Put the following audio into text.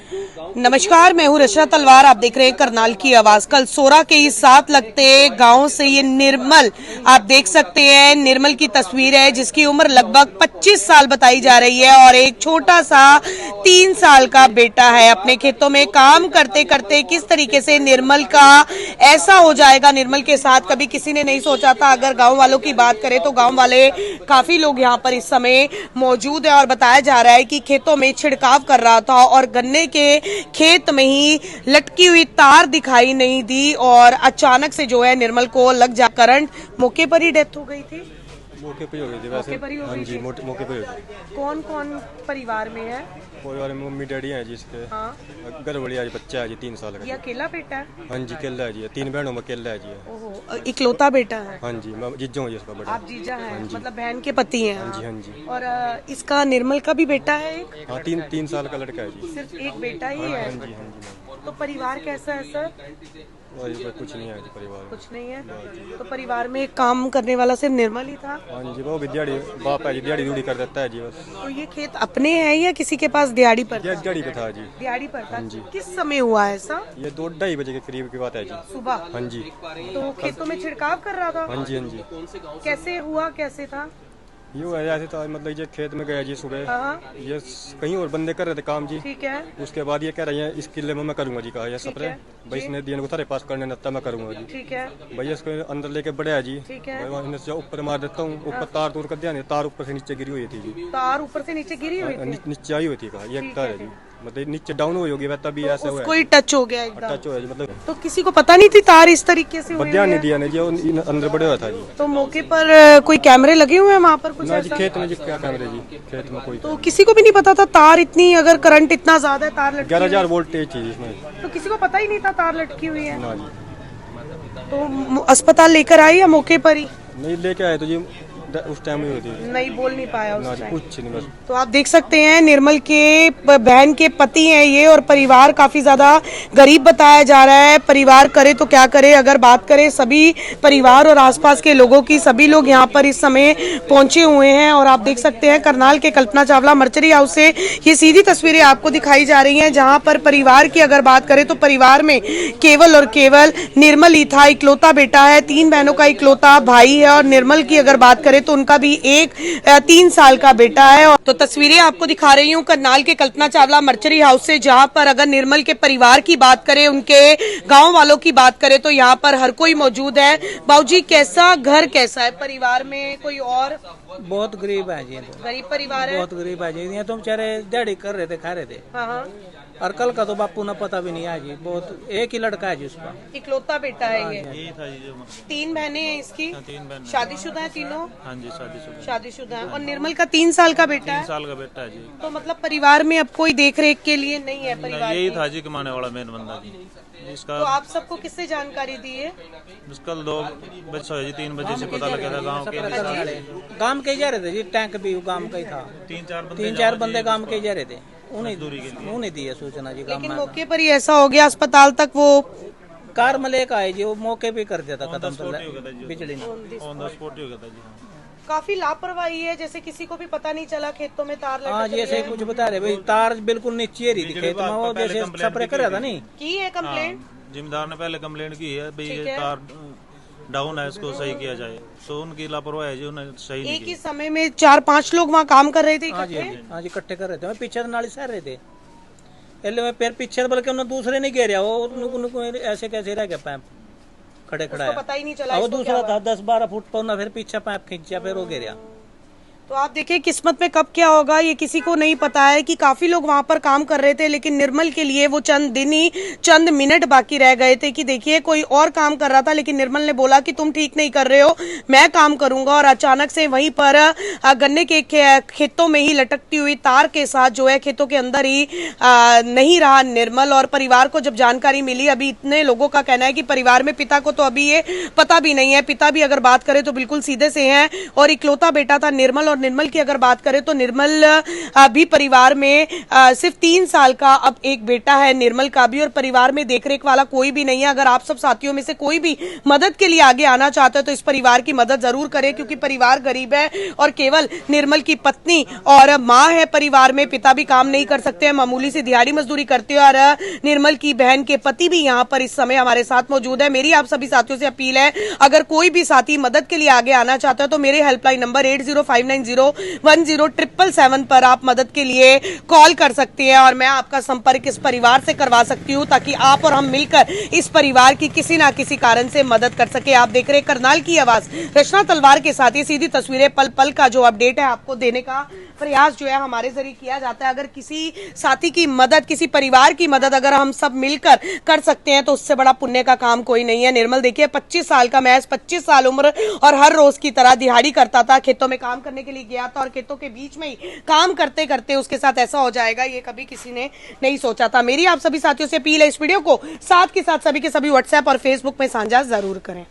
नमस्कार, मैं हूँ रशा तलवार। आप देख रहे हैं करनाल की आवाज। कल सोरा के ही साथ लगते गांव से ये निर्मल, आप देख सकते हैं निर्मल की तस्वीर है जिसकी उम्र लगभग 25 साल बताई जा रही है और एक छोटा सा 3 साल का बेटा है। अपने खेतों में काम करते करते किस तरीके से निर्मल का ऐसा हो जाएगा निर्मल के साथ, कभी किसी ने नहीं सोचा था। अगर गाँव वालों की बात करें तो गाँव वाले काफी लोग यहाँ पर इस समय मौजूद है और बताया जा रहा है कि खेतों में छिड़काव कर रहा था और गन्ने के खेत में ही लटकी हुई तार दिखाई नहीं दी और अचानक से जो है निर्मल को लग जा करंट। मौके पर ही डेथ हो गई थी। मौके पर ही हो गई थी वैसे। हाँ जी, मौके पर ही हो गई। कौन कौन परिवार में है? परिवार में मम्मी डैडी हैं जी इसके। हाँ। घर वाली आज बच्चा है जी 3 साल का। ये अकेला बेटा है? हाँ जी, अकेला है जी। 3 बहनों में अकेला है जी। ओहो, इकलौता बेटा है? हाँ जी, मैं जीजा हूँ इसका बड़ा। आप जीजा हैं, मतलब बहन के पति हैं? हाँ जी, हाँ जी। और इसका निर्मल का भी बेटा है एक? हाँ, 3 साल का लड़का है जी। सिर्फ एक बेटा ही है? हाँ जी, हाँ जी। तो परिवार कैसा है सर? कुछ नहीं है जी परिवार। कुछ नहीं है। तो परिवार में काम करने वाला सिर्फ निर्मल ही था? हाँ जी, वो भी दिहाड़ी बाप है जी, दिहाड़ी दूड़ी कर देता है जी बस। तो ये खेत अपने हैं या किसी के पास दिहाड़ी पर था? दिहाड़ी पे था जी। दिहाड़ी पर था। किस समय हुआ ऐसा? ये 2-2:30 बजे के करीब की बात है जी। सुबह? हाँ जी। तो खेतों में छिड़काव कर रहा था? हाँ जी, हाँ जी। कैसे हुआ, कैसे था? यूँ है ऐसे था, मतलब ये खेत में गया जी सुबह। हाँ। ये कहीं और बंदे कर रहे थे काम जी। ठीक है। उसके बाद ये कह रही है इस किले में मैं करूंगा जी। कहा ये स्प्रे भाई इसने दिया को तारे पास करने नत्ता मैं करूंगा जी। ठीक है। भैया इसको अंदर लेके बढ़े है जी। ठीक है। मैं से ऊपर मार देता हूँ। ऊपर तार तोड़ कर दिया, तार ऊपर से नीचे गिरी हुई थी जी। तार ऊपर से नीचे गिरी हुई थी? नीचे आई हुई थी। कहा ये तार है जी, मतलब नीचे डाउन हुई होगी तभी ऐसा हुआ। कोई टच हो गया एकदम? टच हुआ जी, मतलब तो किसी को पता नहीं थी तार इस तरीके से हुई ध्यान है? नहीं दिया नहीं जी, अंदर बढ़े हुआ था जी। तो मौके पर कोई कैमरे लगे हुए हैं वहाँ पर कुछ ना जी? ऐसा? खेत में जी क्या कैमरे जी, खेत में कोई। तो किसी को भी नहीं पता था तार इतनी, अगर करंट इतना ज्यादा है, तार लटकी 11,000 वोल्टेज थी इसमें। तो किसी को पता ही नहीं था तार लटकी हुई है? ना जी। तो अस्पताल लेकर आई या मौके पर ही? नहीं लेके आए तो जी उस टाइम ही होती। नहीं बोल नहीं पाया उस ना जी, टाइम। कुछ नहीं बस। तो आप देख सकते हैं निर्मल के बहन के पति हैं ये और परिवार काफी ज्यादा गरीब बताया जा रहा है। परिवार करे तो क्या करे। अगर बात करें सभी परिवार और आसपास के लोगों की, सभी लोग यहाँ पर इस समय पहुंचे हुए हैं और आप देख सकते हैं करनाल के कल्पना चावला मर्चरी हाउस से ये सीधी तस्वीरें आपको दिखाई जा रही है जहाँ पर परिवार की अगर बात करें तो परिवार में केवल और केवल निर्मल ही था। इकलौता बेटा है, 3 बहनों का इकलौता भाई है और निर्मल की अगर बात करें तो उनका भी एक 3 साल का बेटा है। तो तस्वीरें आपको दिखा रही हूँ करनाल के कल्पना चावला मर्चरी हाउस से, जहाँ पर अगर निर्मल के परिवार की बात करें, उनके गांव वालों की बात करें तो यहाँ पर हर कोई मौजूद है। बाबूजी कैसा घर, कैसा है परिवार में? कोई और? बहुत गरीब है जी। गरीब परिवार है? बहुत गरीब है जी। ये तो बेचारे दिहाड़ी कर रहे थे, खा रहे थे। हाँ। और कल का तो बापू ना पता भी नहीं है जी। बहुत एक ही लड़का है जी उसका। इकलौता बेटा है ये? यही था जी। 3 बहनें हैं इसकी? 3 बहन। शादीशुदा है तीनों? हाँ जी, शादीशुदा। शादीशुदा है। और निर्मल का 3 साल का बेटा 3 है? साल का बेटा है जी। तो मतलब परिवार में अब कोई देख रेख के लिए नहीं है परिवार यही में? था जी कमाने वाला मेन बंदा जी इसका। तो आप सबको किससे जानकारी दी है? कल 2 बजे जी 3 बजे से पता लगा था गाँव के। गांव के ही जा रहे थे जी। टैंक भी गांव का ही था। 3-4 बंदे गांव के ही जा रहे थे। उन्हें दी है सूचना जी। लेकिन मौके पर ही ऐसा हो गया, अस्पताल तक वो कार में लेकर आए जी। वो मौके पे कर दिया था खत्म। बिजली ने ऑन द स्पॉट ही हो गया था जी। काफी लापरवाही है, जैसे किसी को भी पता नहीं चला खेतों में तार लटक हाँ जी, ऐसे कुछ बता रहे भाई। तार बिल्कुल नीचे रही थी खेत में। वो जैसे स्प्रे कर रहा था नहीं की है कंप्लेंट? जिम्मेदार ने पहले कंप्लेंट की है भाई ये तार डाउन है, इसको सही किया जाए। तो उनकी लापरवाही है जी, उन्हें सही नहीं एक ही समय में 4-5 लोग वहाँ काम कर रहे थे हाँ जी, इकट्ठे? हाँ जी, इकट्ठे कर रहे थे। मैं पीछे नाली सह रहे थे पहले। मैं पैर पीछे, बल्कि उन्होंने दूसरे नहीं घेरा। वो ऐसे कैसे रह गया पैप खड़े खड़ा। पता ही नहीं चला। वो दूसरा था 10-12 फुट पर ना, फिर पीछे पैप खींचा, फिर वो घेरा। तो आप देखिए किस्मत में कब क्या होगा ये किसी को नहीं पता है कि काफी लोग वहां पर काम कर रहे थे, लेकिन निर्मल के लिए वो चंद दिन ही, चंद मिनट बाकी रह गए थे कि देखिए कोई और काम कर रहा था, लेकिन निर्मल ने बोला कि तुम ठीक नहीं कर रहे हो, मैं काम करूंगा। और अचानक से वहीं पर गन्ने के खेतों में ही लटकती हुई तार के साथ जो है खेतों के अंदर ही नहीं रहा निर्मल। और परिवार को जब जानकारी मिली, अभी इतने लोगों का कहना है कि परिवार में पिता को तो अभी ये पता भी नहीं है। पिता भी अगर बात करें तो बिल्कुल सीधे से हैं और इकलौता बेटा था निर्मल और और निर्मल की अगर बात करें तो निर्मल भी परिवार में सिर्फ 3 साल का अब एक बेटा है निर्मल का भी, और परिवार में देखरेख वाला कोई भी नहीं है। अगर आप सब साथियों में से कोई भी मदद के लिए आगे आना चाहते हो तो इस परिवार की मदद जरूर करें, क्योंकि परिवार गरीब है और केवल निर्मल की पत्नी और मां है परिवार में, पिता भी काम नहीं कर सकते हैं, मामूली सी दिहाड़ी मजदूरी करते हैं। और निर्मल की बहन के पति भी यहाँ पर इस समय हमारे साथ मौजूद है। मेरी आप सभी साथियों से अपील है, अगर कोई भी साथी मदद के लिए आगे आना चाहता है तो मेरे हेल्पलाइन नंबर 8059010777 पर आप मदद के लिए कॉल कर सकते हैं और मैं आपका संपर्क इस परिवार से करवा सकती हूँ, ताकि आप और हम मिलकर इस परिवार की किसी ना किसी कारण से मदद कर सके। आप देख रहे करनाल की आवाज रचना तलवार के साथ, ये सीधी तस्वीरें पल पल का जो अपडेट है आपको देने का प्रयास जो है हमारे जरिए किया जाता है। अगर किसी साथी की मदद, किसी परिवार की मदद अगर हम सब मिलकर कर सकते हैं तो उससे बड़ा पुण्य का काम कोई नहीं है। निर्मल देखिए 25 साल का, महज 25 साल उम्र, और हर रोज की तरह दिहाड़ी करता था, खेतों में काम करने के लिए गया था और खेतों के बीच में ही काम करते करते उसके साथ ऐसा हो जाएगा ये कभी किसी ने नहीं सोचा था। मेरी आप सभी साथियों से अपील है, इस वीडियो को साथ के साथ सभी के सभी व्हाट्सएप और फेसबुक में साझा जरूर करें।